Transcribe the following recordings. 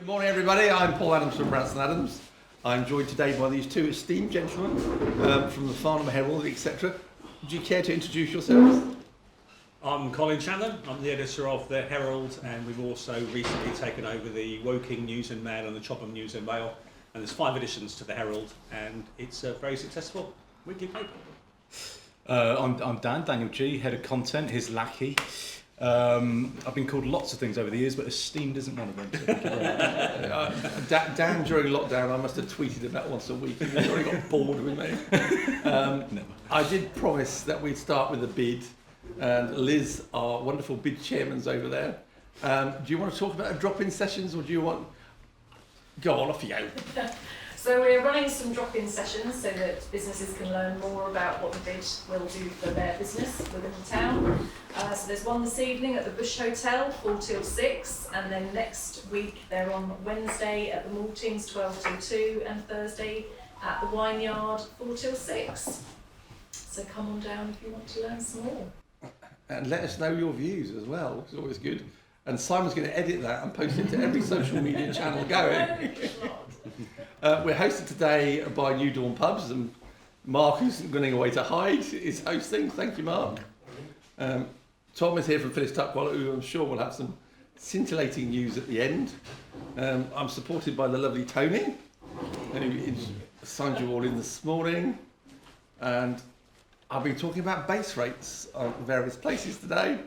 Morning everybody, I'm Paul Adams from Branston Adams. I'm joined today by these two esteemed gentlemen from the Farnham Herald, etc. Would you care to introduce yourselves? I'm Colin Shannon, I'm the editor of the Herald, and we've also recently taken over the Woking News and Mail and the Chobham News and Mail, and there's 5 editions to the Herald, and it's a very successful weekly paper. I'm Daniel G, head of content, his lackey. I've been called lots of things over the years, but esteemed isn't one of them. So thank you very much. Dan, during lockdown, I must have tweeted about once a week. He's already got bored with me. Never. I did promise that we'd start with a bid, and Liz, our wonderful bid chairman's over there. Do you want to talk about drop-in sessions, or do you want... Go on, off you go. So we're running some drop-in sessions so that businesses can learn more about what the bid will do for their business within the town. So there's one this evening at the Bush Hotel, 4 till 6, and then next week they're on Wednesday at the Maltings, 12 till 2, and Thursday at the Wineyard, 4 till 6. So come on down if you want to learn some more. And let us know your views as well, which is always good. And Simon's going to edit that and post it to every social media channel going. We're hosted today by New Dawn Pubs, and Mark, who's running away to hide, is hosting. Thank you, Mark. Tom is here from Phyllis Tuckwell, who I'm sure will have some scintillating news at the end. I'm supported by the lovely Tony, who signed you all in this morning. And I've been talking about base rates on various places today.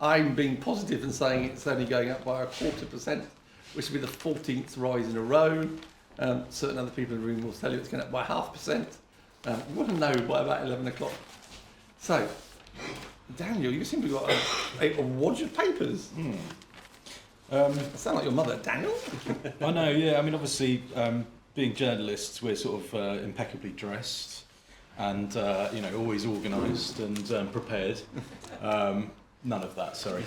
I'm being positive and saying it's only going up by 0.25%, which will be the 14th rise in a row. Certain other people in the room will tell you it's going up by 0.5%. We want to know by about 11 o'clock. So, Daniel, you seem to have got a wodge of papers. Sound like your mother, Daniel? I know, yeah. I mean, obviously, being journalists, we're sort of impeccably dressed and, always organised and prepared. None of that, sorry.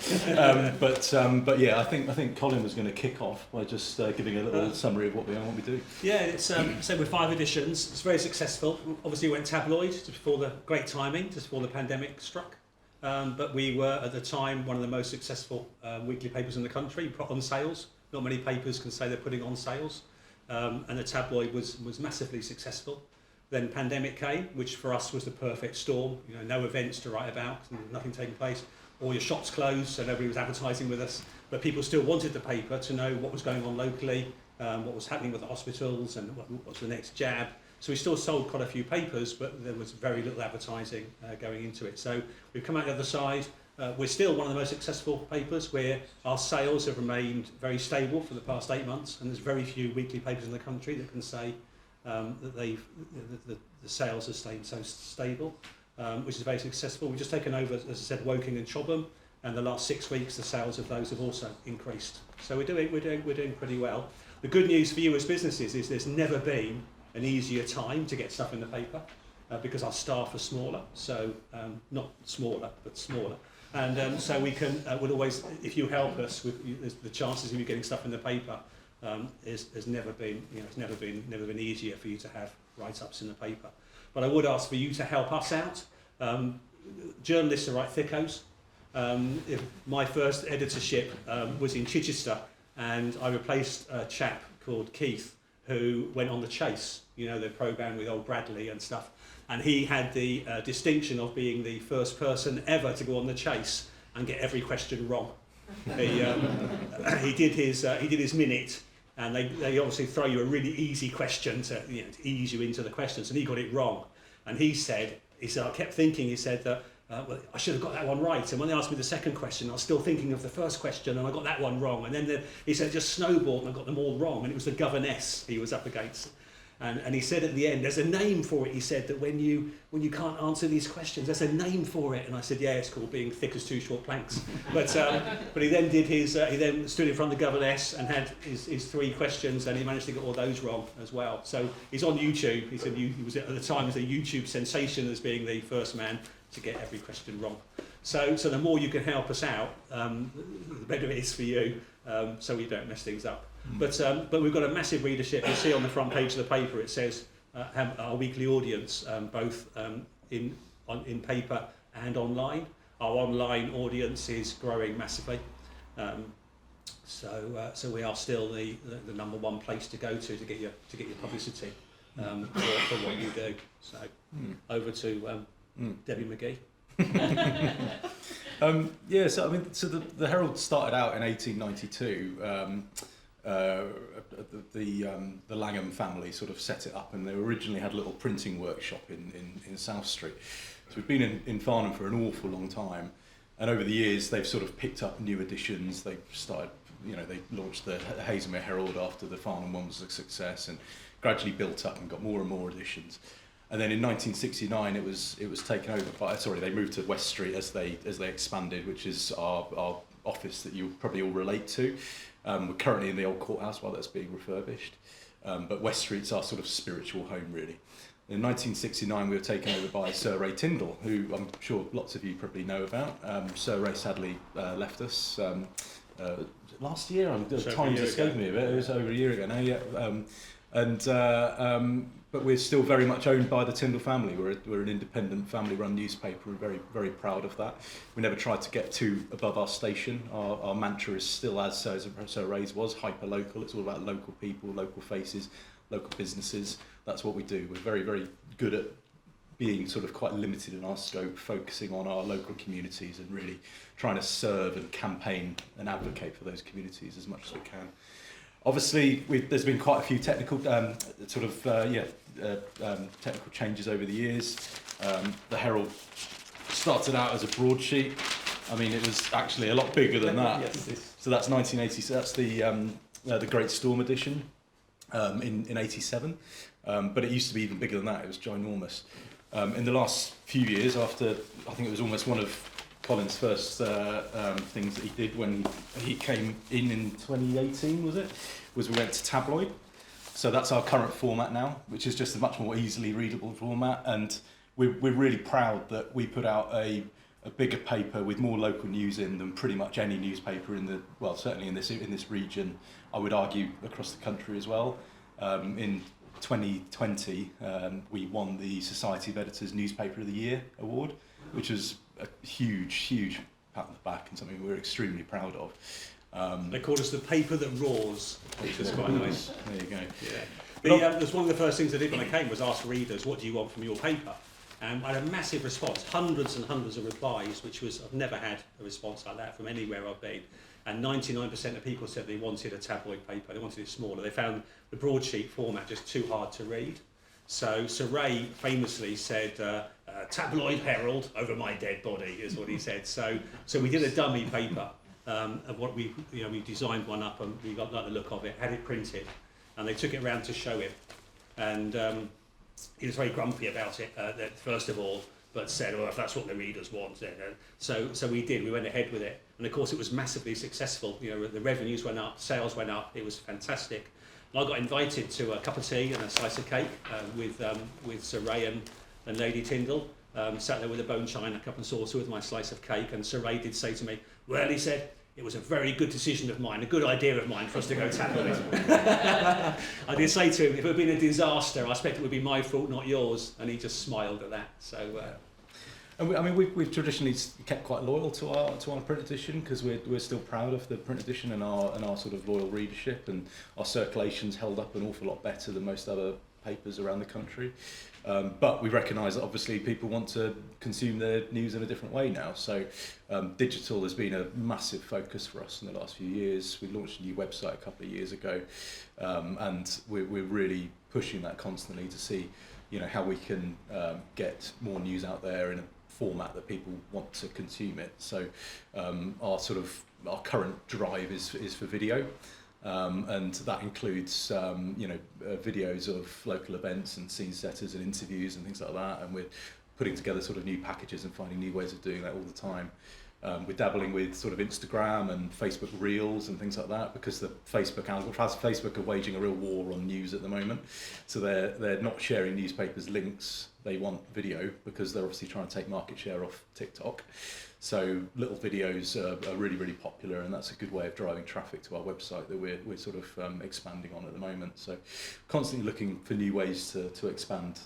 But yeah, I think Colin was going to kick off by just giving a little summary of what we do. Yeah, it's so with 5 editions, it's very successful. Obviously, we went tabloid just before the great timing, just before the pandemic struck. But we were at the time one of the most successful weekly papers in the country. Put on sales. Not many papers can say they're putting on sales, and the tabloid was massively successful. Then pandemic came, which for us was the perfect storm. No events to write about, nothing taking place. All your shops closed, so nobody was advertising with us, but people still wanted the paper to know what was going on locally, what was happening with the hospitals, and what's the next jab. So we still sold quite a few papers, but there was very little advertising going into it. So we've come out the other side. We're still one of the most successful papers, where our sales have remained very stable for the past 8 months, and there's very few weekly papers in the country that can say that the sales have stayed so stable. Which is very successful. We've just taken over, as I said, Woking and Chobham, and the last 6 weeks the sales of those have also increased. So we're doing pretty well. The good news for you as businesses is there's never been an easier time to get stuff in the paper because our staff are smaller, so not smaller but smaller, and so we can would always, if you help us with the chances of you getting stuff in the paper, has never been it's never been easier for you to have write-ups in the paper. But I would ask for you to help us out. Journalists are right thickos. My first editorship was in Chichester, and I replaced a chap called Keith, who went on The Chase, the programme with old Bradley and stuff. And he had the distinction of being the first person ever to go on The Chase and get every question wrong. He did his minute. And they obviously throw you a really easy question to ease you into the questions, and he got it wrong. And he said, I kept thinking, he said that well, I should have got that one right. And when they asked me the second question, I was still thinking of the first question, and I got that one wrong. And then he said it just snowballed, and I got them all wrong. And it was the governess he was up against. And he said at the end, there's a name for it. He said that when you can't answer these questions, there's a name for it. And I said, yeah, it's called being thick as 2 short planks. But he then did he then stood in front of the governess and had his 3 questions, and he managed to get all those wrong as well. So he's on YouTube. He said he was at the time was a YouTube sensation as being the first man to get every question wrong. So the more you can help us out, the better it is for you, so we don't mess things up. But we've got a massive readership. You'll see on the front page of the paper it says our weekly audience, both in paper and online. Our online audience is growing massively. So we are still the number one place to go to get your publicity for what you do. So over to Debbie McGee. Yeah, so I mean, so the Herald started out in 1892. The Langham family sort of set it up, and they originally had a little printing workshop in South Street. So we've been in Farnham for an awful long time, and over the years they've sort of picked up new editions. They started, they launched the Haslemere Herald after the Farnham one was a success, and gradually built up and got more and more editions. And then in 1969 it was taken over by, they moved to West Street as they expanded, which is our office that you probably all relate to. We're currently in the old courthouse while that's being refurbished, but West Street's our sort of spiritual home, really. In 1969 we were taken over by Sir Ray Tyndall, who I'm sure lots of you probably know about. Sir Ray sadly left us last year. Time's escaped me a bit. It was over a year ago now. Yeah. But we're still very much owned by the Tyndall family. We're an independent family-run newspaper, and very, very proud of that. We never tried to get too above our station. Our mantra is still, as Sir Ray's was, hyper-local. It's all about local people, local faces, local businesses. That's what we do. We're very, very good at being sort of quite limited in our scope, focusing on our local communities and really trying to serve and campaign and advocate for those communities as much as we can. Obviously, there's been quite a few technical technical changes over the years. The Herald started out as a broadsheet. I mean, it was actually a lot bigger than that. Yes, so that's 1980. So that's the Great Storm edition in 87. But it used to be even bigger than that. It was ginormous. In the last few years, after I think it was almost one of Colin's first things that he did when he came in 2018, was we went to tabloid. So that's our current format now, which is just a much more easily readable format, and we're really proud that we put out a bigger paper with more local news in than pretty much any newspaper certainly in this region, I would argue across the country as well. In 2020, we won the Society of Editors Newspaper of the Year award, which was a huge pat on the back and something we're extremely proud of. They called us the paper that roars, which was quite nice. There you go. Yeah. That's one of the first things I did when I came was ask readers, what do you want from your paper? And I had a massive response, hundreds and hundreds of replies, I've never had a response like that from anywhere I've been. And 99% of people said they wanted a tabloid paper, they wanted it smaller. They found the broadsheet format just too hard to read. So Sir Ray famously said, tabloid Herald over my dead body, is what he said. So we did a dummy paper of what we designed one up, and we got like the look of it, had it printed, and they took it around to show him. And he was very grumpy about it, first of all, but said, if that's what the readers want. So we did, we went ahead with it. And of course it was massively successful. The revenues went up, sales went up, it was fantastic. And I got invited to a cup of tea and a slice of cake with Sir Ray and Lady Tyndall. Sat there with a bone china cup and saucer with my slice of cake, and Sir Ray did say to me, well, he said, it was a very good decision of mine, a good idea of mine for us to go tabloid. I did say to him, if it had been a disaster, I expect it would be my fault, not yours, and he just smiled at that. So. And we've traditionally kept quite loyal to our print edition, because we're still proud of the print edition and our sort of loyal readership, and our circulation's held up an awful lot better than most other papers around the country. But we recognise that obviously people want to consume their news in a different way now. So digital has been a massive focus for us in the last few years. We launched a new website a couple of years ago, and we're really pushing that constantly to see, how we can get more news out there in a format that people want to consume it. So our current drive is for video. And that includes, videos of local events and scene setters and interviews and things like that. And we're putting together sort of new packages and finding new ways of doing that all the time. We're dabbling with sort of Instagram and Facebook Reels and things like that, because the Facebook are waging a real war on news at the moment. So they're not sharing newspapers' links. They want video, because they're obviously trying to take market share off TikTok. So little videos are really, really popular, and that's a good way of driving traffic to our website that we're sort of expanding on at the moment. So constantly looking for new ways to expand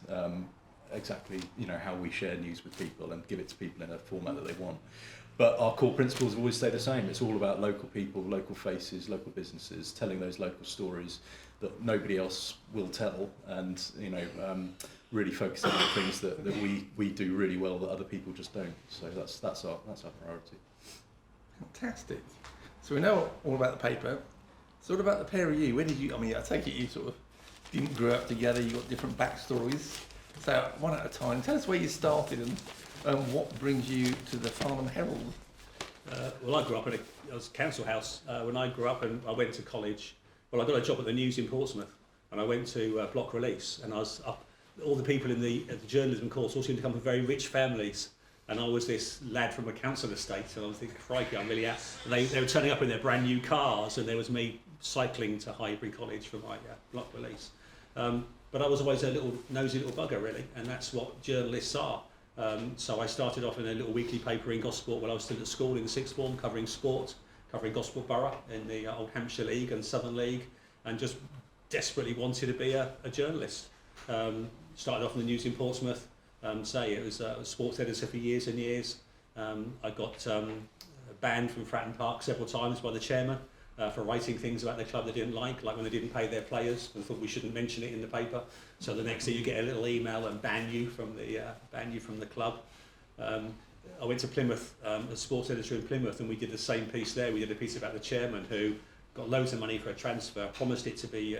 exactly, how we share news with people and give it to people in a format that they want. But our core principles have always stayed the same. It's all about local people, local faces, local businesses, telling those local stories that nobody else will tell, and really focusing on the things that we do really well that other people just don't. So that's our priority. Fantastic. So we know all about the paper. So what about the pair of you? Where did you? I mean, I take it you sort of didn't grow up together. You got different backstories. So one at a time. Tell us where you started and what brings you to the Farnham Herald. Well, I grew up in a council house. When I grew up and I went to college, well, I got a job at the News in Portsmouth, and I went to block release, and I was up. All the people in the journalism course all seemed to come from very rich families, and I was this lad from a council estate, and I was thinking, crikey, I'm really out. And they were turning up in their brand new cars, and there was me cycling to Highbury College for my block release. But I was always a little nosy little bugger, really, and that's what journalists are. So I started off in a little weekly paper in Gosport when I was still at school in the sixth form, covering sport, covering Gosport Borough in the Old Hampshire League and Southern League, and just desperately wanted to be a journalist. Started off in the News in Portsmouth. It was a sports editor for years and years. I got banned from Fratton Park several times by the chairman for writing things about the club they didn't like when they didn't pay their players and thought we shouldn't mention it in the paper. So the next day you get a little email and ban you from the club. I went to Plymouth, as sports editor in Plymouth, and we did the same piece there. We did a piece about the chairman who got loads of money for a transfer, promised it to be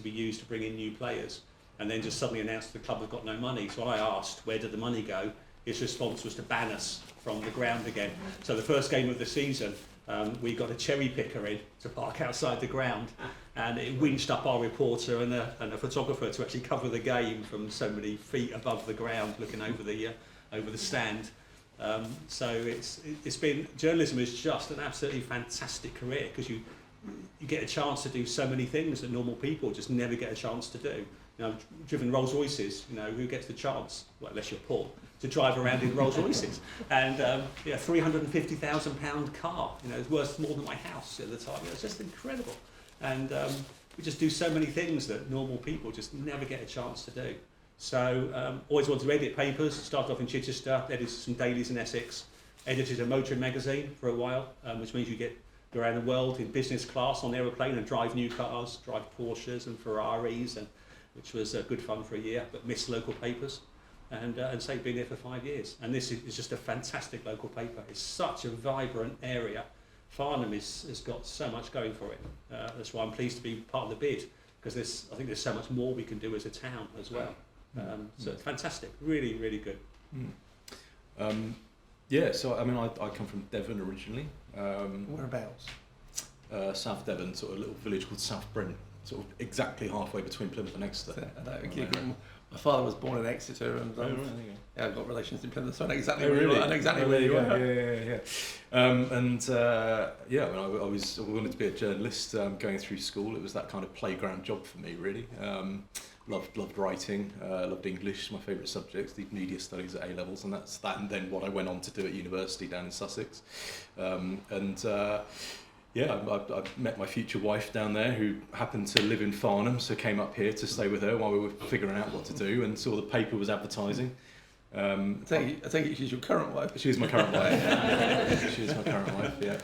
used to bring in new players, and then just suddenly announced the club had got no money. So I asked, where did the money go? His response was to ban us from the ground again. So the first game of the season, we got a cherry picker in to park outside the ground, and it winched up our reporter and a photographer to actually cover the game from so many feet above the ground, looking over the stand. So it's been, journalism is just an absolutely fantastic career, because you get a chance to do so many things that normal people just never get a chance to do. I've driven Rolls Royces. Who gets the chance? Well, unless you're poor, to drive around in Rolls Royces. And £350,000 car. It's worth more than my house at the time. It's just incredible. And we just do so many things that normal people just never get a chance to do. So always wanted to edit papers. Started off in Chichester, edited some dailies in Essex, edited a motoring magazine for a while, which means you get go around the world in business class on the aeroplane and drive new cars, drive Porsches and Ferraris, which was good fun for a year, but missed local papers, and say been there for 5 years. And this is just a fantastic local paper. It's such a vibrant area. Farnham has got so much going for it. That's why I'm pleased to be part of the bid, because I think there's so much more we can do as a town as well. So it's fantastic, really, really good. So I mean, I come from Devon originally. Whereabouts? South Devon, sort of a little village called South Brent, sort of exactly halfway between Plymouth and Exeter. My father was born in Exeter, and I've got relations in Plymouth, so I know exactly where really? you are. I know exactly where you are. I wanted to be a journalist going through school. It was that kind of playground job for me, really. Loved writing, loved English, my favourite subjects, did media studies at A-levels, and that's that, and then what I went on to do at university down in Sussex. I met my future wife down there, who happened to live in Farnham, so came up here to stay with her while we were figuring out what to do, and saw the paper was advertising. I take it she's your current wife. She is my current wife. She is my current wife, yeah.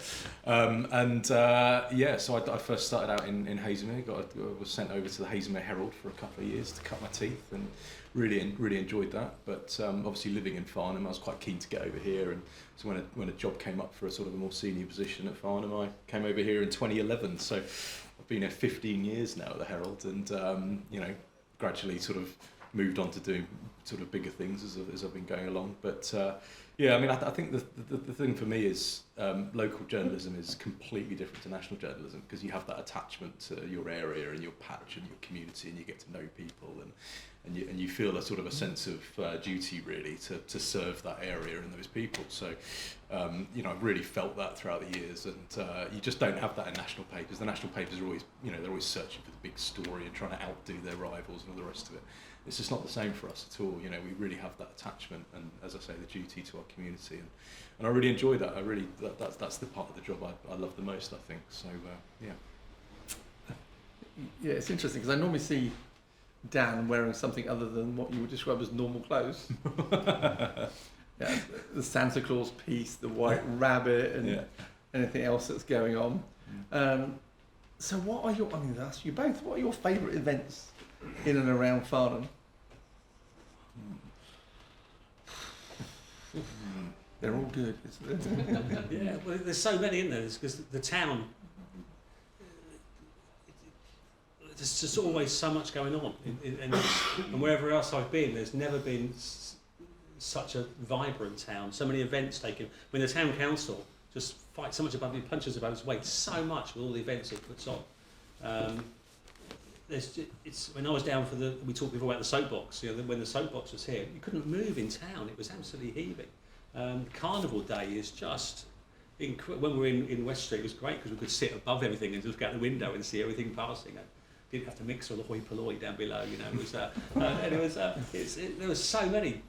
So I first started out in Haslemere. I was sent over to the Haslemere Herald for a couple of years to cut my teeth, and really enjoyed that. But obviously living in Farnham, I was quite keen to get over here, and so when a job came up for a sort of a more senior position at Farnham, I came over here in 2011. So I've been here 15 years now at the Herald, and gradually sort of moved on to doing sort of bigger things as I've been going along. But I think the thing for me is local journalism is completely different to national journalism, because you have that attachment to your area and your patch and your community, and you get to know people, and you feel a sort of a sense of duty, really, to serve that area and those people. So I've really felt that throughout the years, and you just don't have that in national papers. The national papers are always, they're always searching for the big story and trying to outdo their rivals and all the rest of it. It's just not the same for us at all. We really have that attachment and, as I say, the duty to our community, and I really enjoy that. That's the part of the job I love the most, I think. So Yeah, it's interesting, because I normally see Dan wearing something other than what you would describe as normal clothes. Yeah, the Santa Claus piece, the white rabbit, and anything else that's going on. So what are your, I mean, I'll ask you both, what are your favourite events in and around Farnham? They're all good, isn't it? Yeah, well, there's so many in there because the town, there's just always so much going on. And wherever else I've been, there's never been such a vibrant town, so many events taken. I mean, the town council just fights so much above it, punches above its weight so much with all the events it puts on. When I was down for we talked before about the soapbox, when the soapbox was here, you couldn't move in town, it was absolutely heaving. Carnival Day is just, when we were in West Street, it was great because we could sit above everything and just look out the window and see everything passing. And didn't have to mix all the hoi polloi down below, It was, there was so many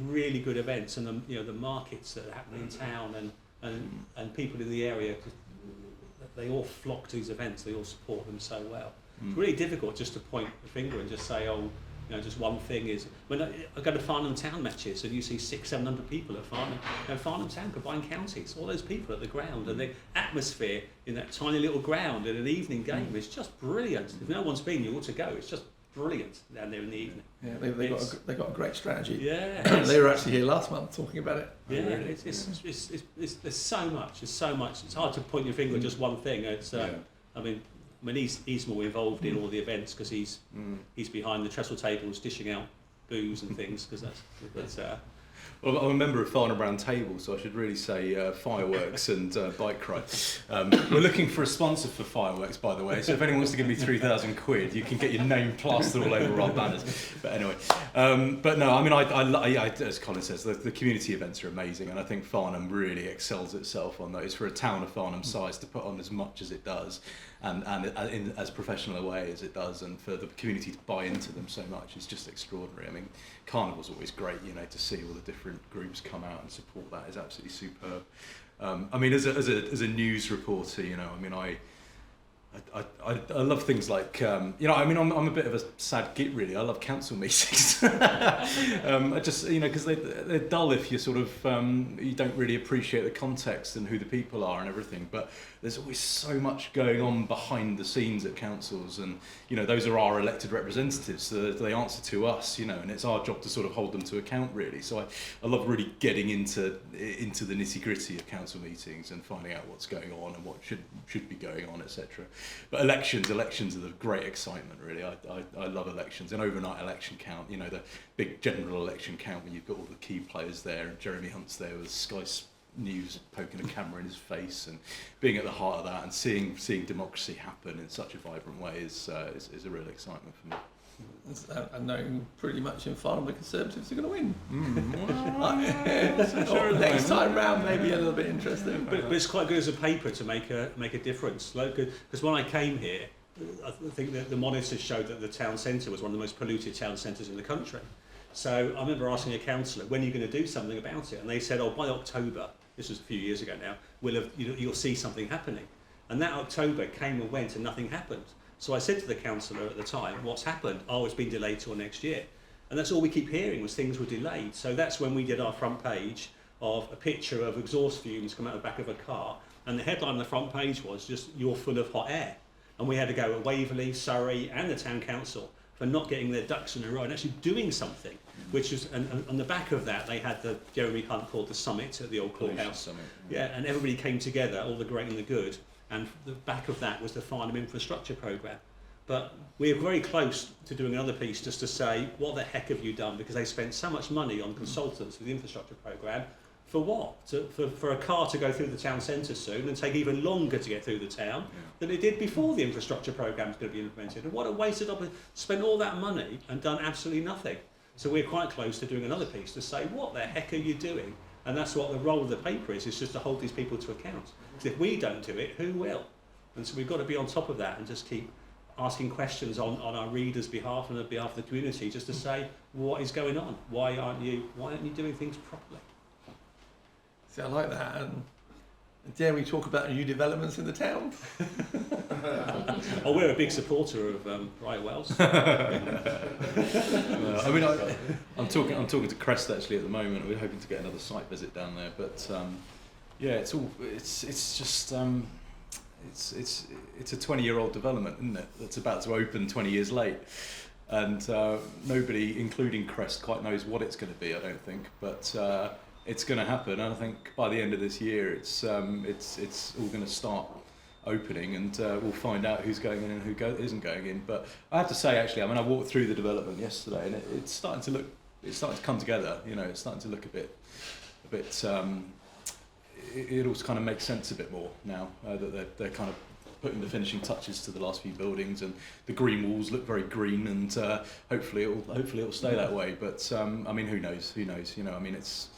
really good events, and the markets that happen in town, and people in the area, they all flock to these events. They all support them so well. It's really difficult just to point the finger and just say, just one thing is. When I go to Farnham Town matches and you see 600-700 people at Farnham, Farnham Town, combined counties, all those people at the ground, and the atmosphere in that tiny little ground in an evening game is just brilliant. If no one's been, you ought to go. It's just brilliant down there in the evening. Yeah, they got a great strategy. Yeah, they were actually here last month talking about it. Yeah, it's there's so much. There's so much. It's hard to point your finger at just one thing. I mean, he's more involved in all the events because he's behind the trestle tables dishing out booze and things because that's. Well, I'm a member of Farnham Round Table, so I should really say fireworks and bike ride. We're looking for a sponsor for fireworks, by the way, so if anyone wants to give me £3,000, you can get your name plastered all over our banners. But anyway, but no, I mean, I as Colin says, the community events are amazing, and I think Farnham really excels itself on those. For a town of Farnham's size to put on as much as it does, and in as professional a way as it does, and for the community to buy into them so much is just extraordinary. I mean, Carnival's always great, to see all the different groups come out and support that is absolutely superb. I mean, as a news reporter, I love things like, I'm a bit of a sad git really. I love council meetings. I just, because they're dull if you sort of, you don't really appreciate the context and who the people are and everything. But there's always so much going on behind the scenes at councils, and those are our elected representatives, so they answer to us, and it's our job to sort of hold them to account really. So I love really getting into the nitty gritty of council meetings and finding out what's going on and what should be going on, etc. But elections are the great excitement really. I love elections, an overnight election count, the big general election count when you've got all the key players there, and Jeremy Hunt's there with Sky News poking a camera in his face, and being at the heart of that and seeing democracy happen in such a vibrant way is a real excitement for me. I know pretty much in Farnham the Conservatives are going to win. Next time round maybe a little bit interesting. But it's quite good as a paper to make a difference. Because when I came here, I think that the monitors showed that the town centre was one of the most polluted town centres in the country. So I remember asking a councillor, when are you going to do something about it? And they said, by October, this was a few years ago now, you'll see something happening. And that October came and went and nothing happened. So I said to the councillor at the time, what's happened? It's been delayed till next year. And that's all we keep hearing was things were delayed. So that's when we did our front page of a picture of exhaust fumes coming out the back of a car. And the headline on the front page was just, "You're full of hot air." And we had to go at Waverley, Surrey and the town council for not getting their ducks in a row and actually doing something. Which was, and on the back of that, they had the Jeremy Hunt called the Summit at the old courthouse. Summit. Yeah, and everybody came together, all the great and the good. And the back of that was the Farnham infrastructure programme. But we're very close to doing another piece just to say, what the heck have you done? Because they spent so much money on consultants for the infrastructure programme. For what? For a car to go through the town centre soon and take even longer to get through the town than it did before the infrastructure programme was going to be implemented. And what a wasted opportunity. Spent all that money and done absolutely nothing. So we're quite close to doing another piece to say, what the heck are you doing? And that's what the role of the paper is just to hold these people to account. Because if we don't do it, who will? And so we've got to be on top of that and just keep asking questions on our readers' behalf and on behalf of the community, just to say, what is going on? Why aren't you doing things properly? See, I like that. And Dare we talk about new developments in the town? Oh, we're a big supporter of Brightwells. I mean, I'm talking to Crest actually at the moment. We're hoping to get another site visit down there, but yeah, it's just it's a 20-year-old development, isn't it? That's about to open 20 years late, and nobody, including Crest, quite knows what it's going to be. I don't think, but it's going to happen. And I think by the end of this year, it's all going to start opening, and we'll find out who's going in and who isn't going in. But I have to say, actually, I mean, I walked through the development yesterday, and it's starting to come together. You know, it's starting to look a bit. It all kind of makes sense a bit more now that they're kind of putting the finishing touches to the last few buildings, and the green walls look very green, and hopefully it'll stay that way. But I mean, who knows? You know, I mean, it's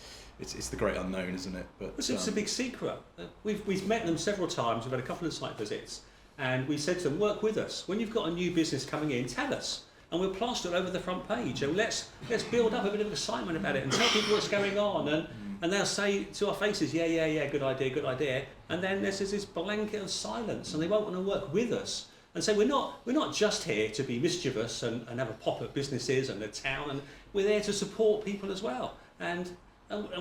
the great unknown, isn't it? But it's a big secret. We've met them several times. We've had a couple of site visits, and we said to them, work with us. When you've got a new business coming in, tell us, and we'll plaster it over the front page, and let's build up a bit of excitement about it and tell people what's going on, and they'll say to our faces, yeah, good idea, and then there's this blanket of silence, and they won't want to work with us. And so we're not just here to be mischievous and have a pop at businesses and the town, and we're there to support people as well. And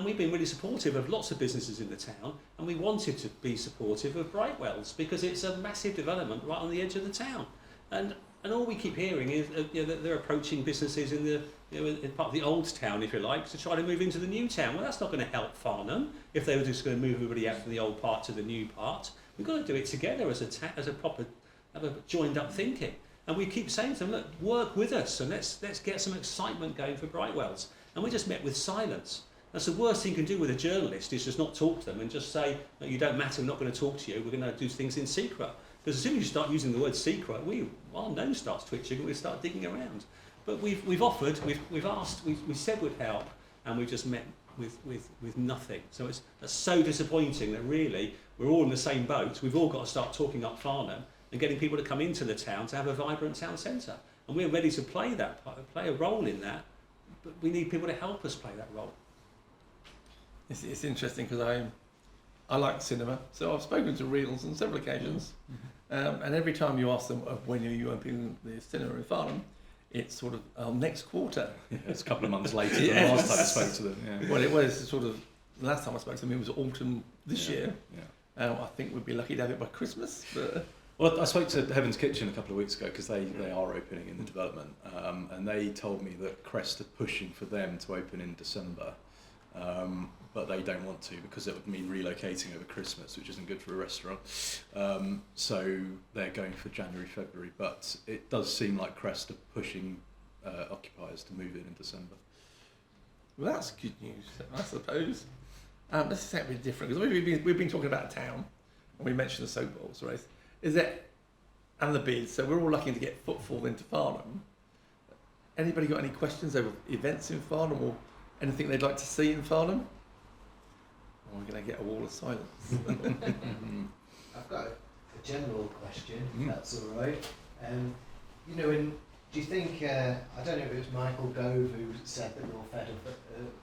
we've been really supportive of lots of businesses in the town, and we wanted to be supportive of Brightwells because it's a massive development right on the edge of the town. And all we keep hearing is that they're approaching businesses in the in part of the old town, if you like, to try to move into the new town. Well, that's not going to help Farnham if they were just going to move everybody out from the old part to the new part. We've got to do it together as a proper, have a joined up thinking. And we keep saying to them, look, work with us and let's get some excitement going for Brightwells. And we just met with silence. That's the worst thing you can do with a journalist, is just not talk to them and just say, no, you don't matter, we're not going to talk to you, we're going to do things in secret. Because as soon as you start using the word secret, our nose starts twitching and we start digging around. But we've offered, we've asked, we said we'd help, and we've just met with nothing. So that's so disappointing that really we're all in the same boat. We've all got to start talking up Farnham and getting people to come into the town to have a vibrant town centre. And we're ready to play a role in that, but we need people to help us play that role. It's interesting because I like cinema, so I've spoken to Reels on several occasions, and every time you ask them when are you opening the cinema in Farnham, it's sort of next quarter. Yeah, it's a couple of months later than the last time I spoke to them. Yeah. Well, it was sort of the last time I spoke to them, it was autumn this year. Yeah. I think we'd be lucky to have it by Christmas. But well, I spoke to Heaven's Kitchen a couple of weeks ago because they are opening in the development, and they told me that Crest are pushing for them to open in December. But they don't want to because it would mean relocating over Christmas, which isn't good for a restaurant. So they're going for January, February. But it does seem like Crest are pushing occupiers to move in December. Well, that's good news, I suppose. Let's say a bit different, because we've been talking about a town, and we mentioned the soapbox race. And the bids, so we're all lucky to get footfall into Farnham. Anybody got any questions over events in Farnham or anything they'd like to see in Farnham? Or we're going to get a wall of silence. I've got a general question, if that's all right. Do you think, I don't know if it was Michael Gove who said that we're all fed up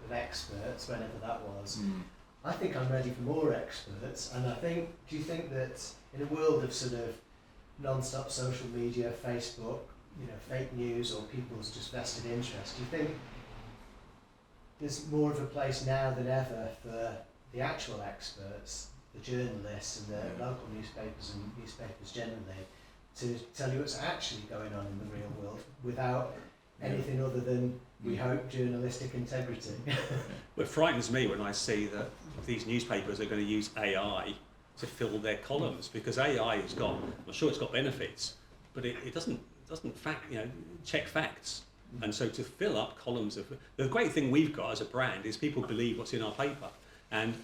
of experts, whenever that was. I think I'm ready for more experts, and do you think that in a world of sort of non-stop social media, Facebook, fake news, or people's just vested interest, do you think there's more of a place now than ever for the actual experts, the journalists and the local newspapers and newspapers generally, to tell you what's actually going on in the real world without anything other than, we hope, journalistic integrity? Well, it frightens me when I see that these newspapers are going to use AI to fill their columns, because AI has got, I'm sure it's got benefits, but it doesn't check facts. And so to fill up columns of... The great thing we've got as a brand is people believe what's in our paper. And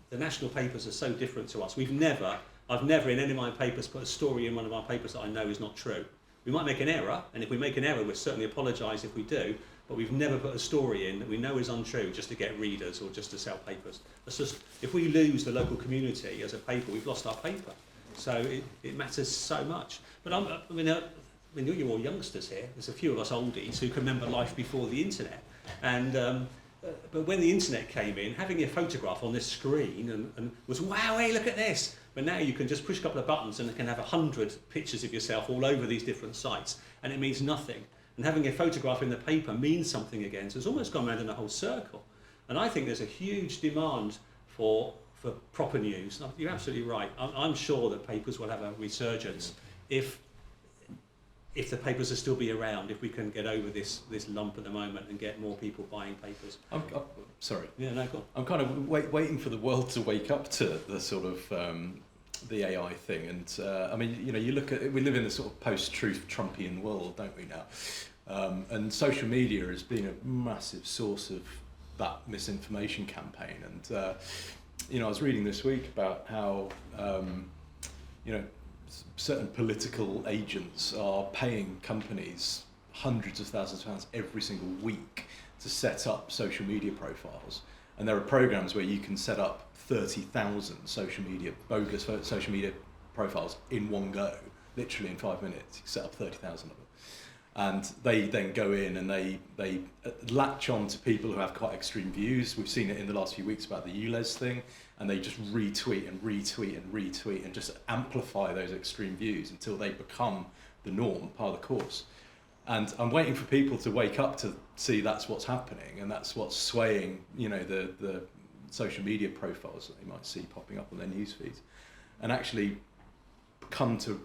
the national papers are so different to us. I've never in any of my papers put a story in one of our papers that I know is not true. We might make an error, and if we make an error, we'll certainly apologise if we do, but we've never put a story in that we know is untrue just to get readers or just to sell papers. That's just, if we lose the local community as a paper, we've lost our paper. So it matters so much. But you're all youngsters here. There's a few of us oldies who can remember life before the internet. And but when the internet came in, having a photograph on this screen and was, wow, hey, look at this. But now you can just push a couple of buttons and it can have 100 pictures of yourself all over these different sites, and it means nothing. And having a photograph in the paper means something again. So it's almost gone around in a whole circle. And I think there's a huge demand for proper news. You're absolutely right. I'm sure that papers will have a resurgence if the papers will still be around, if we can get over this lump at the moment and get more people buying papers. Sorry. Yeah, no, go on. I'm kind of waiting for the world to wake up to the sort of the AI thing, and I mean, you look at we live in a sort of post-truth Trumpian world, don't we now? And social media has been a massive source of that misinformation campaign, and I was reading this week about how certain political agents are paying companies hundreds of thousands of pounds every single week to set up social media profiles. And there are programs where you can set up 30,000 bogus social media profiles in one go, literally in 5 minutes. You set up 30,000 of them. And they then go in and they latch on to people who have quite extreme views. We've seen it in the last few weeks about the ULEZ thing, and they just retweet and retweet and retweet and just amplify those extreme views until they become the norm, part of the course. And I'm waiting for people to wake up to see that's what's happening, and that's what's swaying, the social media profiles that they might see popping up on their news feeds, and actually come to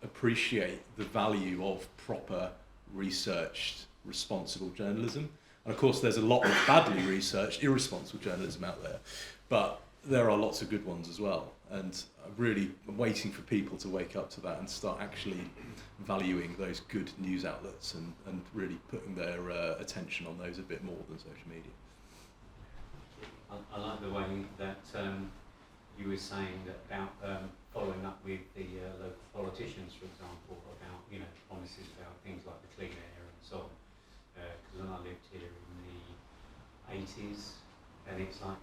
appreciate the value of proper, researched, responsible journalism. And of course, there's a lot of badly researched, irresponsible journalism out there, but there are lots of good ones as well. And I'm waiting for people to wake up to that and start actually valuing those good news outlets and really putting their attention on those a bit more than social media. I like the way that you were saying that about following up with the local politicians, for example, about promises about things like the clean air and so on. Because when I lived here in the 80s, and it's like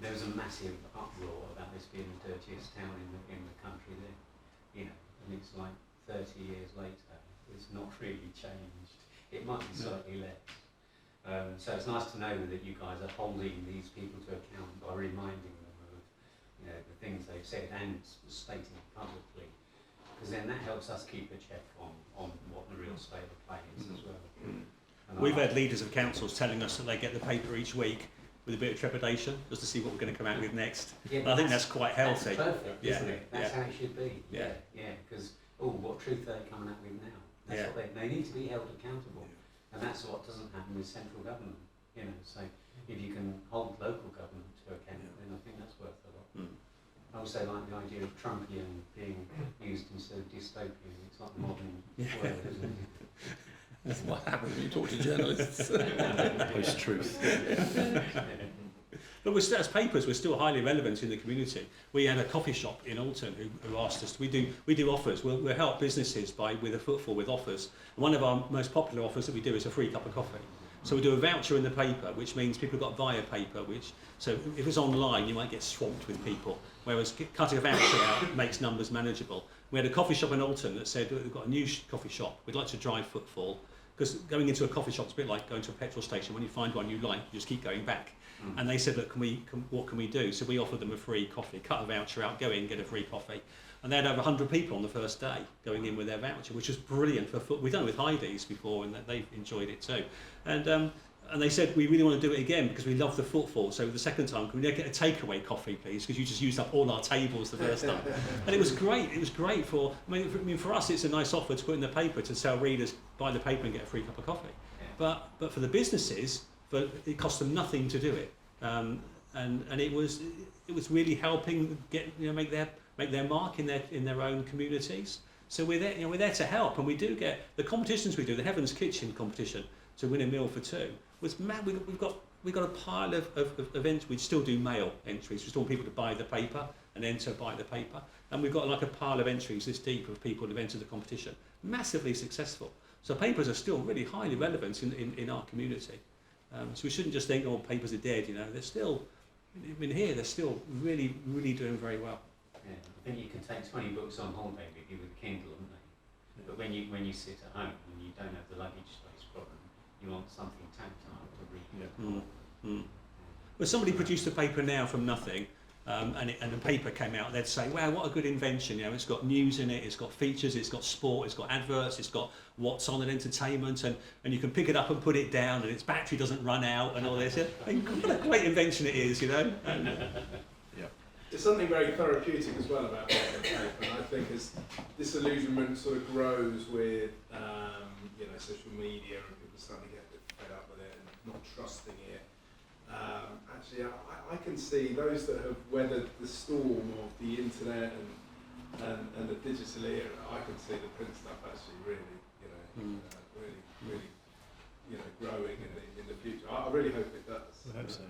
there was a massive uproar about this being the dirtiest town in the country there, and it's like 30 years later, it's not really changed. It might be slightly less. So it's nice to know that you guys are holding these people to account by reminding them of the things they've said and stating publicly, because then that helps us keep a check on what the real state of play is as well. And We've had leaders of councils telling us that they get the paper each week with a bit of trepidation, just to see what we're going to come out with next. Yeah, I think that's quite healthy. That's perfect, isn't it? That's how it should be. Yeah. Because what truth are they coming out with now? That's what they need to be held accountable, and that's what doesn't happen with central government. So if you can hold local government to account, then I think that's worth a lot. I also like the idea of Trumpian being used instead of dystopian. It's like the modern word, isn't it? That's what happens when you talk to journalists. Post-truth. But as papers, we're still highly relevant in the community. We had a coffee shop in Alton who asked us. We do offers. We'll help businesses with a footfall with offers. And one of our most popular offers that we do is a free cup of coffee. So we do a voucher in the paper, which means people have got via paper. So if it's online, you might get swamped with people. Whereas cutting a voucher out makes numbers manageable. We had a coffee shop in Alton that said we've got a new coffee shop. We'd like to drive footfall. Because going into a coffee shop is a bit like going to a petrol station. When you find one you like, you just keep going back. And they said, look, what can we do? So we offered them a free coffee, cut a voucher out, go in, get a free coffee. And they had over 100 people on the first day going in with their voucher, which was brilliant for football. We've done it with Heidi's before, and they've enjoyed it too. And they said, we really want to do it again because we love the footfall. So the second time, can we get a takeaway coffee, please? Because you just used up all our tables the first time. And it was great. It was great for for us, it's a nice offer to put in the paper to tell readers, buy the paper and get a free cup of coffee. But for the businesses, it cost them nothing to do it. And it was really helping make their mark in their own communities. So we're there to help, and we do get the competitions we do. The Heaven's Kitchen competition to win a meal for two was mad. We've got a pile of events. We still do mail entries. We still want people to buy the paper and enter buy the paper, and we've got like a pile of entries this deep of people who've entered the competition. Massively successful. So papers are still really highly relevant in our community. So we shouldn't just think, papers are dead. They're still they're still really, really doing very well. Yeah, I think you can take 20 books on holiday with you with a Kindle, haven't they? But when you sit at home and you don't have the luggage space problem, you want something tactile to read. Well, somebody produced a paper now from nothing, and the paper came out, they'd say, wow, what a good invention, it's got news in it, it's got features, it's got sport, it's got adverts, it's got what's on and entertainment, and you can pick it up and put it down, and its battery doesn't run out, and all this. What a great invention it is, And, There's something very therapeutic as well about writing paper, and I think as disillusionment sort of grows with social media and people starting to get a bit fed up with it and not trusting it, actually I can see those that have weathered the storm of the internet and the digital era. I can see the print stuff actually really growing in the future. I really hope it does. I hope so.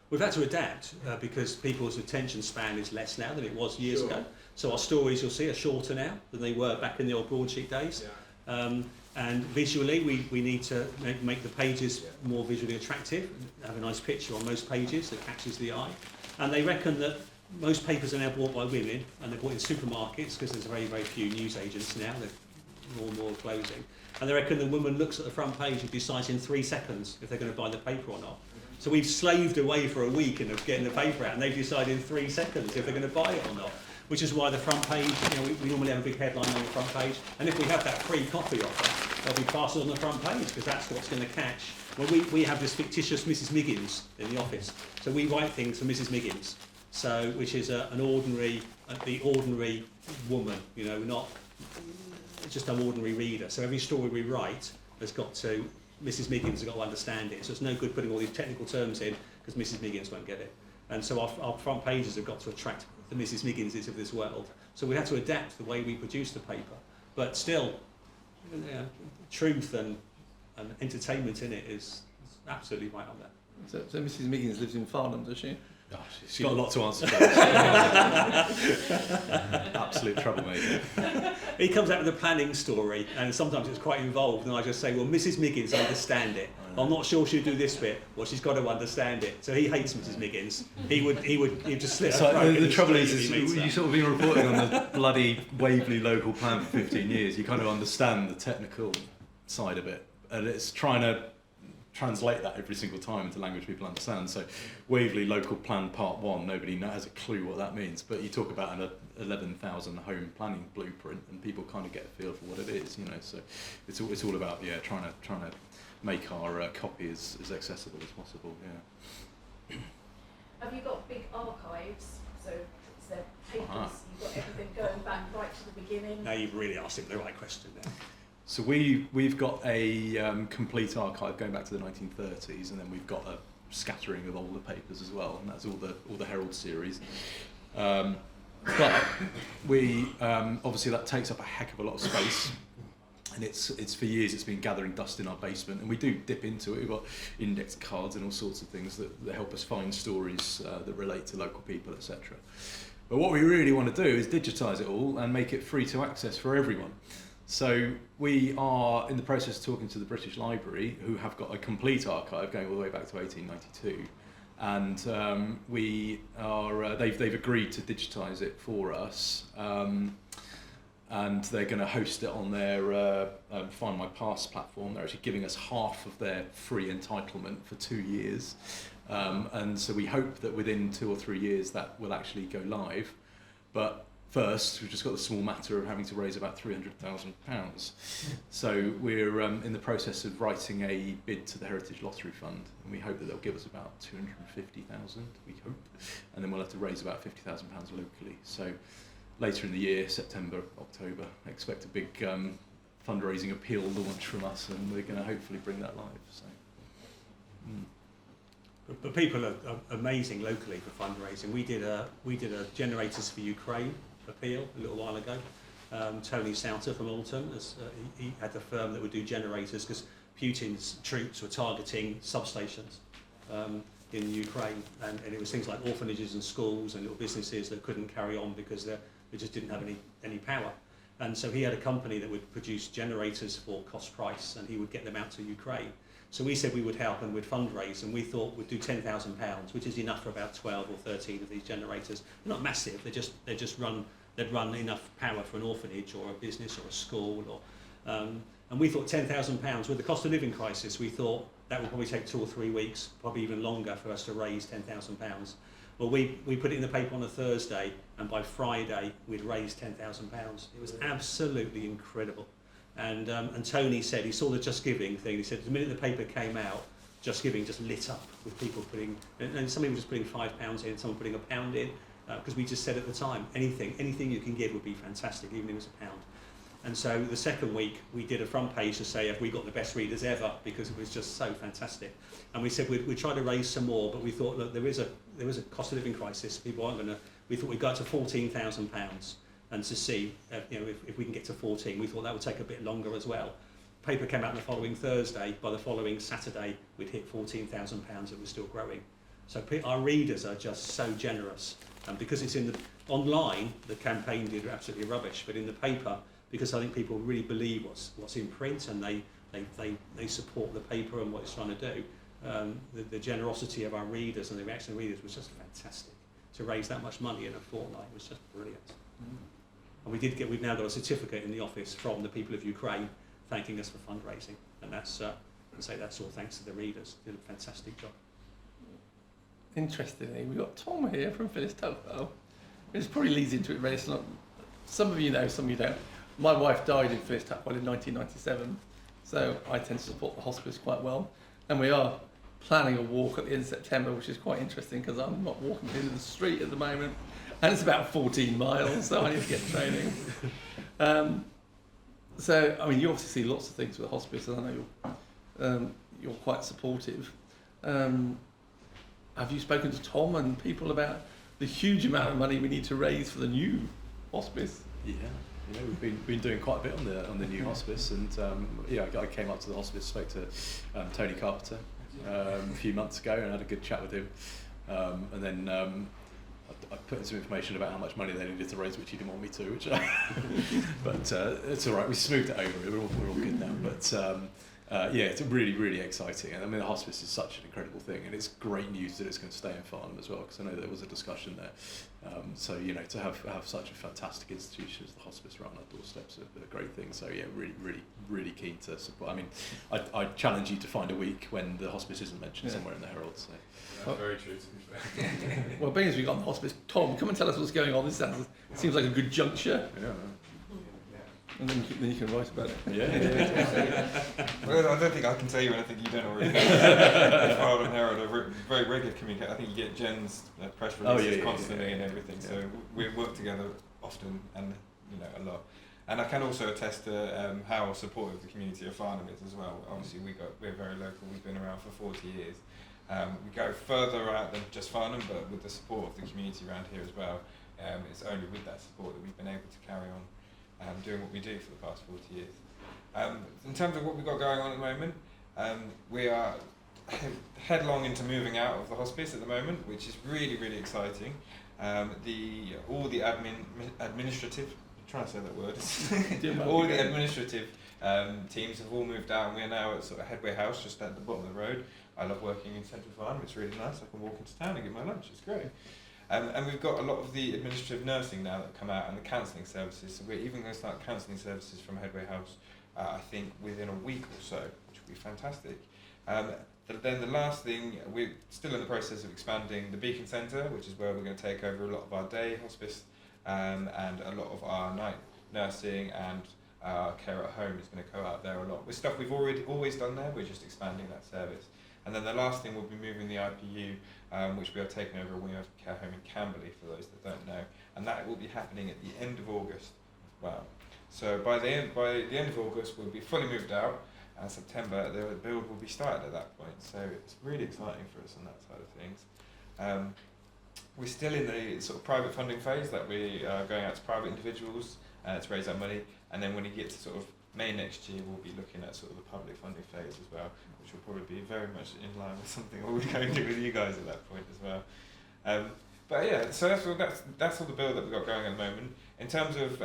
We've had to adapt because people's attention span is less now than it was years Sure. ago. So our stories, you'll see, are shorter now than they were back in the old broadsheet days. Yeah. And visually, we need to make the pages more visually attractive, have a nice picture on most pages that catches the eye. And they reckon that most papers are now bought by women, and they're bought in supermarkets because there's very, very few newsagents now. They're more and more closing. And they reckon the woman looks at the front page and decides in 3 seconds if they're going to buy the paper or not. So we've slaved away for a week in getting the paper out, and they've decided in 3 seconds if they're going to buy it or not. Which is why the front page, we normally have a big headline on the front page, and if we have that free copy offer, they'll be plastered on the front page because that's what's going to catch. Well, we have this fictitious Mrs. Miggins in the office, so we write things for Mrs. Miggins, which is the ordinary woman, not just an ordinary reader. So every story we write has got to. Mrs. Miggins has got to understand it, so it's no good putting all these technical terms in because Mrs. Miggins won't get it. And so our front pages have got to attract the Mrs. Migginses of this world. So we had to adapt the way we produce the paper, but still, truth and entertainment in it is absolutely right on there. So Mrs. Miggins lives in Farnham, does she? Oh, she's got a lot to answer for. Absolute troublemaker. He comes out with a planning story, and sometimes it's quite involved, and I just say, well, Mrs. Miggins understand it. I'm not sure she'll do this bit. Well, she's got to understand it. So he hates Mrs. Miggins. He'd just slit her throat. The trouble is if he meets her. you sort of been reporting on the bloody Waverley local plan for 15 years. You kind of understand the technical side of it, and it's trying to translate that every single time into language people understand. So Waverley local plan part 1, nobody has a clue what that means, but you talk about an 11,000 home planning blueprint and people kind of get a feel for what it is, so it's all about trying to make our copy as accessible as possible. Have you got big archives? So is there papers? You've got everything going back right to the beginning? Now you've really asked him the right question there. So we've got a complete archive going back to the 1930s, and then we've got a scattering of older papers as well, and that's all the Herald series. But we obviously that takes up a heck of a lot of space, and it's for years it's been gathering dust in our basement, and we do dip into it. We've got index cards and all sorts of things that help us find stories that relate to local people, etc. But what we really want to do is digitise it all and make it free to access for everyone. So we are in the process of talking to the British Library, who have got a complete archive going all the way back to 1892, and they've agreed to digitise it for us, and they're going to host it on their Find My Past platform. They're actually giving us half of their free entitlement for 2 years, and so we hope that within 2 or 3 years that will actually go live. But first, we've just got the small matter of having to raise about £300,000. So we're in the process of writing a bid to the Heritage Lottery Fund, and we hope that they'll give us about 250,000, we hope, and then we'll have to raise about £50,000 locally. So later in the year, September, October, I expect a big fundraising appeal launch from us, and we're going to hopefully bring that live. So. But people are amazing locally for fundraising. We did a Generators for Ukraine appeal a little while ago. Tony Souter from Alton, he had a firm that would do generators because Putin's troops were targeting substations in Ukraine, and it was things like orphanages and schools and little businesses that couldn't carry on because they just didn't have any power. And so he had a company that would produce generators for cost price, and he would get them out to Ukraine. So we said we would help and we'd fundraise, and we thought we'd do £10,000, which is enough for about 12 or 13 of these generators. They're not massive. They'd run enough power for an orphanage or a business or a school. And we thought £10,000 with the cost of living crisis. We thought that will probably take 2 or 3 weeks, probably even longer, for us to raise £10,000. Well, we put it in the paper on a Thursday, and by Friday we'd raised £10,000. It was absolutely incredible. And Tony said, he saw the Just Giving thing, he said the minute the paper came out, Just Giving just lit up with people putting, and some people just putting £5 in, someone putting £1 in, because we just said at the time, anything you can give would be fantastic, even if it was £1. And so the second week we did a front page to say, have we got the best readers ever, because it was just so fantastic. And we said we'd try to raise some more, but we thought, look, there is a cost of living crisis. People aren't going to. We thought we'd go to £14,000, and to see if we can get to 14. We thought that would take a bit longer as well. Paper came out on the following Thursday. By the following Saturday, we'd hit £14,000. It was still growing. So our readers are just so generous, and because it's in the online, the campaign did absolutely rubbish. But in the paper, because I think people really believe what's in print, and they support the paper and what it's trying to do. The generosity of our readers and the reaction of readers was just fantastic. To raise that much money in a fortnight was just brilliant. And we've now got a certificate in the office from the people of Ukraine thanking us for fundraising, and that's that's all thanks to the readers. They did a fantastic job. Interestingly, we've got Tom here from Phyllis Tugwell. It probably leads into it very slowly. Some of you know, some of you don't. My wife died in Phyllis Tugwell in 1997, so I tend to support the hospice quite well. And we are planning a walk at the end of September, which is quite interesting because I'm not walking into the street at the moment, and it's about 14 miles, so I need to get training. So, I mean, you obviously see lots of things with the hospice, and I know you're quite supportive. Have you spoken to Tom and people about the huge amount of money we need to raise for the new hospice? Yeah, we've been doing quite a bit on the new hospice, and I came up to the hospice, spoke to Tony Carpenter a few months ago, and had a good chat with him, and then I put in some information about how much money they needed to raise, which he didn't want me to, but it's all right. We smoothed it over. We're all good now. But it's really, really exciting. And I mean, the hospice is such an incredible thing, and it's great news that it's going to stay in Farnham as well, because I know there was a discussion there. So to have such a fantastic institution as the hospice right on our doorstep is a great thing. So yeah, really, really, really keen to support. I mean, I challenge you to find a week when the hospice isn't mentioned somewhere in the Herald. So. That's very true, to be fair. Well, being as we've got the hospice, Tom, come and tell us what's going on. This seems like a good juncture. Yeah. And then you can write about it. Yeah. Well, I don't think I can tell you anything you don't already know. The Colin and Herald are very regular communication. I think you get Jen's press releases constantly and everything. Yeah. So we work together often and a lot. And I can also attest to how supportive the community of Farnham is as well. Obviously, we're very local. We've been around for 40 years. We go further out than just Farnham, but with the support of the community around here as well. It's only with that support that we've been able to carry on doing what we do for the past 40 years. In terms of what we've got going on at the moment, we are headlong into moving out of the hospice at the moment, which is really, really exciting. All the administrative, I'm trying to say that word, all the administrative teams have all moved out, and we're now at sort of Headway House, just at the bottom of the road. I love working in central Farnham, it's really nice. I can walk into town and get my lunch, it's great. And we've got a lot of the administrative nursing now that come out, and the counselling services. So we're even going to start counselling services from Headway House, I think, within a week or so, which will be fantastic. Then the last thing, we're still in the process of expanding the Beacon Centre, which is where we're going to take over a lot of our day hospice and a lot of our night nursing, and our care at home is going to go out there a lot. With stuff we've always done there, we're just expanding that service. And then the last thing will be moving the IPU, which we are taking over a Wing Care Home in Camberley, for those that don't know, and that will be happening at the end of August. Wow! So by the end of August, we'll be fully moved out, and September the build will be started at that point. So it's really exciting for us on that side of things. We're still in the sort of private funding phase, that we are going out to private individuals to raise that money, and then when you get to sort of May next year, we'll be looking at sort of the public funding phase as well, which will probably be very much in line with something we'll be going to do with you guys at that point as well. But yeah, so that's all the build that we've got going at the moment. In terms of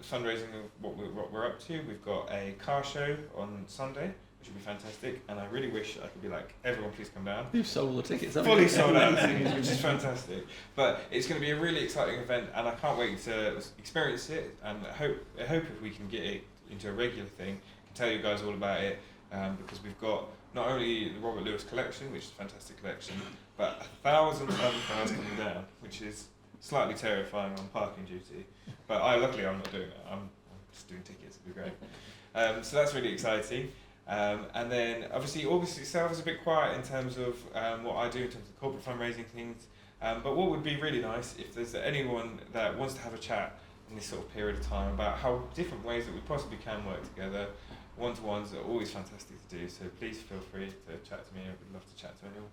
fundraising of what we're up to, we've got a car show on Sunday, which will be fantastic, and I really wish I could be like, everyone please come down. You've sold all the tickets, fully sold out, which is fantastic. But it's going to be a really exciting event, and I can't wait to experience it, and I hope if we can get it into a regular thing, I can tell you guys all about it. because we've got not only the Robert Lewis collection, which is a fantastic collection, but 1,000 other cars coming down, which is slightly terrifying on parking duty. But luckily I'm not doing that. I'm just doing tickets. It'll be great. So that's really exciting. And then obviously August itself is a bit quiet in terms of what I do in terms of corporate fundraising things. But what would be really nice if there's anyone that wants to have a chat in this sort of period of time about how different ways that we possibly can work together. One-to-ones are always fantastic to do, so please feel free to chat to me. I would love to chat to anyone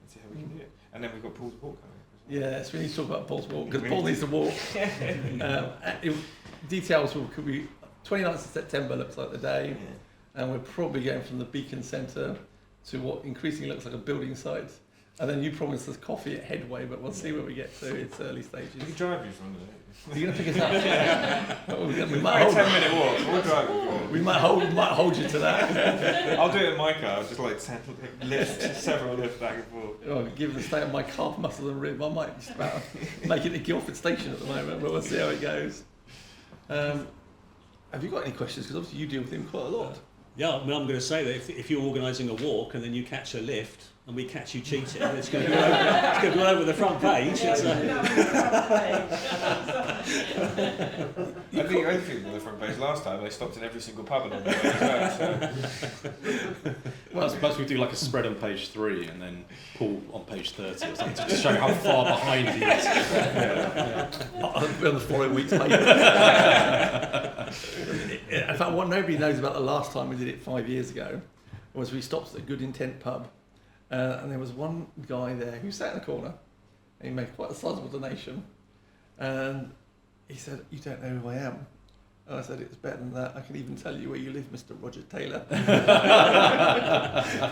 and see how we can do it. And then we've got Paul's Walk coming up as well. Yes, we need to talk about Paul's Walk, because Paul needs to walk. Details could be 29th of September looks like the day, and we're probably going from the Beacon Centre to what increasingly looks like a building site. And then you promised us coffee at Headway, but we'll see where we get to. It's early stages. We can drive you from there. Are you going to pick us up? We might hold 10-minute walk. We'll drive you. We might hold you to that. I'll do it in my car. I'll just lift several lifts back and forth. Oh, given the state of my calf muscles and rib, I might just about make it to Guildford Station at the moment, but we'll see how it goes. Have you got any questions? Because obviously you deal with him quite a lot. Yeah, I mean, I'm going to say that if you're organising a walk and then you catch a lift and we catch you cheating, it's going to be all over the front page. I think on the front page last time they stopped in every single pub along the way as well. Well, suppose we do like a spread on page 3 and then Paul on page 30 or something to show how far behind he is. I'll be on the following week's paper. In fact, what nobody knows about the last time we did it 5 years ago was we stopped at a Good Intent pub, and there was one guy there who sat in the corner, and he made quite a sizable donation, and he said, "You don't know who I am." And I said, "It's better than that. I can even tell you where you live, Mr. Roger Taylor."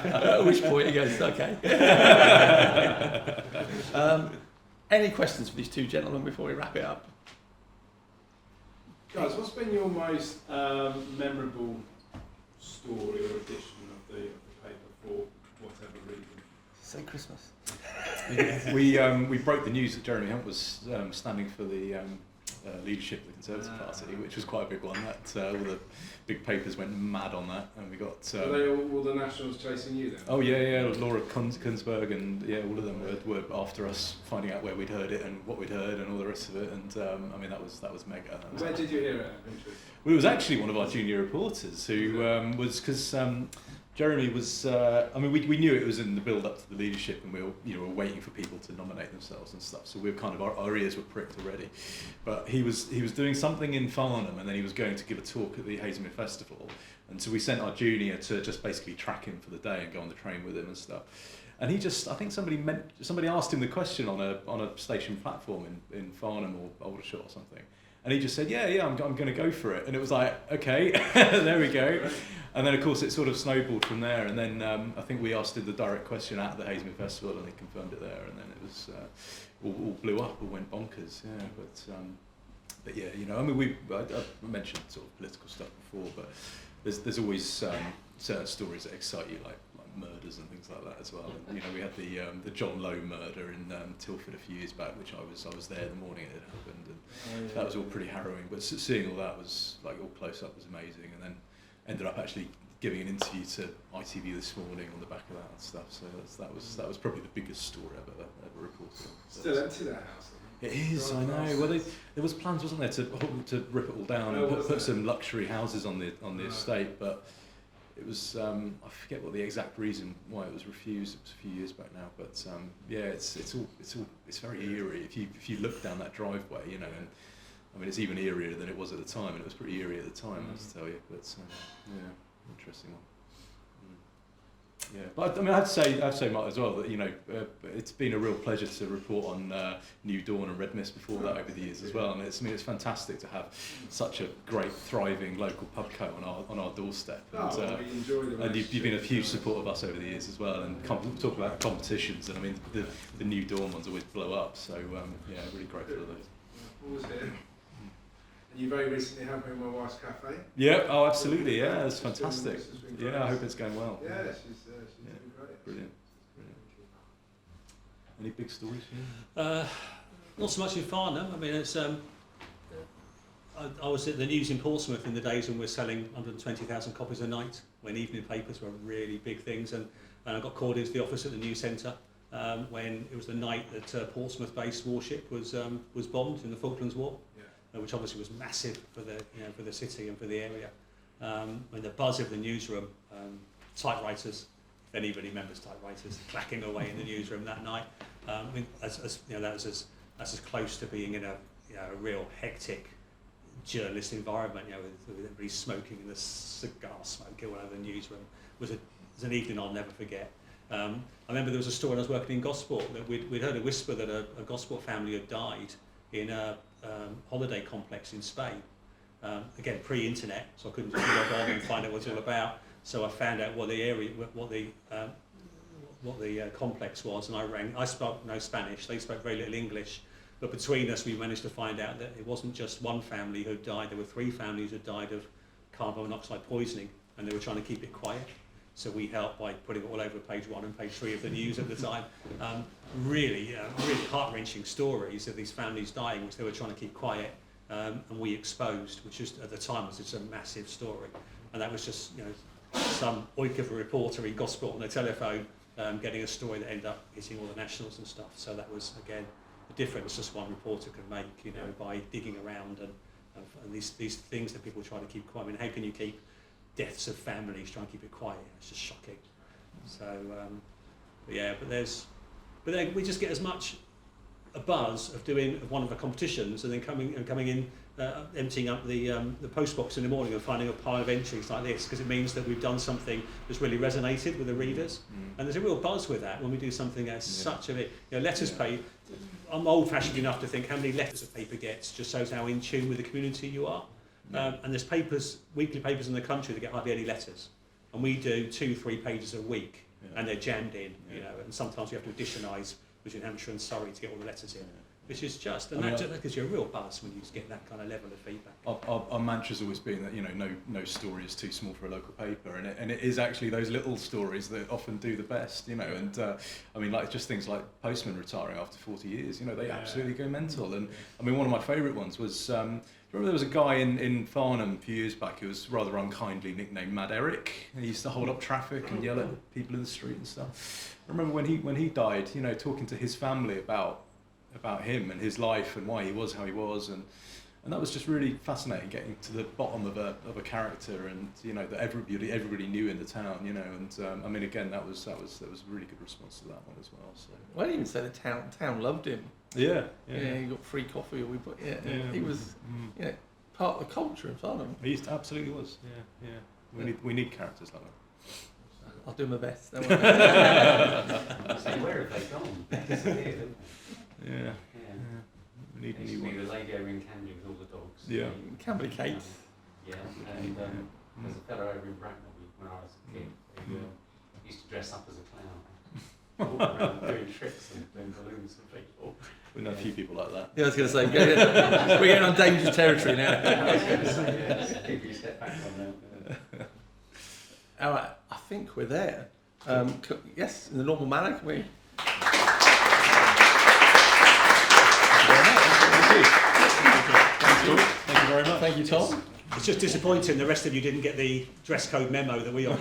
At which point he goes, "Okay." Any questions for these two gentlemen before we wrap it up? Guys, what's been your most memorable story or edition of the paper for whatever reason? Say Christmas. We broke the news that Jeremy Hunt was standing for the leadership of the Conservative Party, which was quite a big one. That all the big papers went mad on that, and we got. Were they all the Nationals chasing you then? Oh yeah, Laura Kunsberg and all of them were after us, finding out where we'd heard it and what we'd heard and all the rest of it. And I mean that was mega. Where did you hear it? Well, it was actually one of our junior reporters who was because. Jeremy was. I mean, we knew it was in the build-up to the leadership, and we were waiting for people to nominate themselves and stuff. So we were kind of our ears were pricked already. But he was doing something in Farnham, and then he was going to give a talk at the Hazelmere Festival, and so we sent our junior to just basically track him for the day and go on the train with him and stuff. And he just, I think somebody asked him the question on a station platform in Farnham or Aldershot or something. And he just said, yeah, I'm going to go for it. And it was like, okay, there we go. And then, of course, it sort of snowballed from there. And then I think we asked him the direct question at the Hazelmere Festival, and they confirmed it there. And then it was all blew up, all went bonkers. Yeah, but yeah, I mean, I mentioned sort of political stuff before, but there's always certain stories that excite you, like murders and things like that as well. And, we had the John Lowe murder in Tilford a few years back, which I was there the morning it had happened, and that was all pretty harrowing. But seeing all that was like all close up was amazing, and then ended up actually giving an interview to ITV this morning on the back of that and stuff. So that was probably the biggest story I've ever reported. Still empty that house. It is, I know. Well, there was plans, wasn't there, to rip it all down and put some luxury houses on the estate, but. It was I forget what the exact reason why it was refused. It was a few years back now, but yeah, it's very eerie. If you look down that driveway, and I mean it's even eerier than it was at the time, and it was pretty eerie at the time, I have to tell you. But yeah, interesting one. Yeah, but I mean, I have to say, Mark, as well, that it's been a real pleasure to report on New Dawn and Red Mist before that over the years as well, and it's fantastic to have such a great, thriving local pub co on our doorstep. And you've been a huge support of us over the years as well. And talk about competitions, and I mean the New Dawn ones always blow up. So yeah, really grateful for those. Always here. And you very recently helped me with my wife's cafe. Yeah, oh absolutely, yeah, it's fantastic. Yeah, I hope it's going well. Yeah, she's doing great. Brilliant. Any big stories? Not so much in Farnham. I mean, it's I was at the news in Portsmouth in the days when we were selling 120,000 copies a night, when evening papers were really big things, and I got called into the office at the news centre when it was the night that Portsmouth-based warship was bombed in the Falklands War, which obviously was massive for the city and for the area. And the buzz of the newsroom, typewriters, if anybody remembers typewriters, clacking away in the newsroom that night. That was as close to being in a real hectic journalist environment, with everybody smoking in the cigar smoke or whatever. The newsroom was an evening I'll never forget. I remember there was a story when I was working in Gosport that we'd heard a whisper that a Gosport family had died in a holiday complex in Spain. Again, pre-internet, so I couldn't just log on and find out what it's all about. So I found out what the area, what the complex was, and I rang. I spoke no Spanish; they spoke very little English. But between us, we managed to find out that it wasn't just one family who died. There were 3 families who died of carbon monoxide poisoning, and they were trying to keep it quiet. So we helped by putting it all over page 1 and page 3 of the news at the time. Really heart-wrenching stories of these families dying, which they were trying to keep quiet, and we exposed, which just at the time was just a massive story. And that was just some oik of a reporter in Gosport on the telephone getting a story that ended up hitting all the nationals and stuff. So that was, again, the difference just one reporter can make, by digging around and these things that people try to keep quiet. I mean, how can you keep deaths of families, trying to keep it quiet? It's just shocking. So, but then we just get as much a buzz of doing one of the competitions and then coming in, emptying up the post box in the morning and finding a pile of entries like this, because it means that we've done something that's really resonated with the readers. And there's a real buzz with that when we do something as such of it. Letters paper. I'm old-fashioned enough to think how many letters a paper gets just shows how in tune with the community you are. And there's weekly papers in the country that get hardly any letters, and we do 2-3 pages a week, and they're jammed in, and sometimes we have to additionise between Hampshire and Surrey to get all the letters in, which is just, and that gives you a real buzz when you get that kind of level of feedback. Our mantra's always been that no story is too small for a local paper, and it is actually those little stories that often do the best, and like just things like postmen retiring after 40 years, they absolutely go mental. And I mean, one of my favourite ones was, remember there was a guy in Farnham a few years back who was rather unkindly nicknamed Mad Eric. He used to hold up traffic and yell at people in the street and stuff. I remember when he died, talking to his family about him and his life and why he was how he was, and that was just really fascinating, getting to the bottom of a character, and that everybody knew in the town, and I mean, again, that was a really good response to that one as well. So Well, I didn't even say the town loved him. Yeah, he got free coffee, or he was part of the culture in Farnham. He absolutely was. We need characters like that. I'll do my best. So where have they gone? They disappeared. Yeah. We need There used to be the lady over in Camden with all the dogs. Yeah. Camberley Kate. And there's a fellow over in Bracknell when I was a kid who used to dress up as a clown, walk around doing tricks and doing balloons for people. We know a few people like that. Yeah, I was going to say, we're getting on dangerous territory now. I was going to say, yes, keep you step back on that. All right, I think we're there. Yes, in the normal manner, can we? Thank you very much. Thank you, Tom. It's just disappointing the rest of you didn't get the dress code memo that we all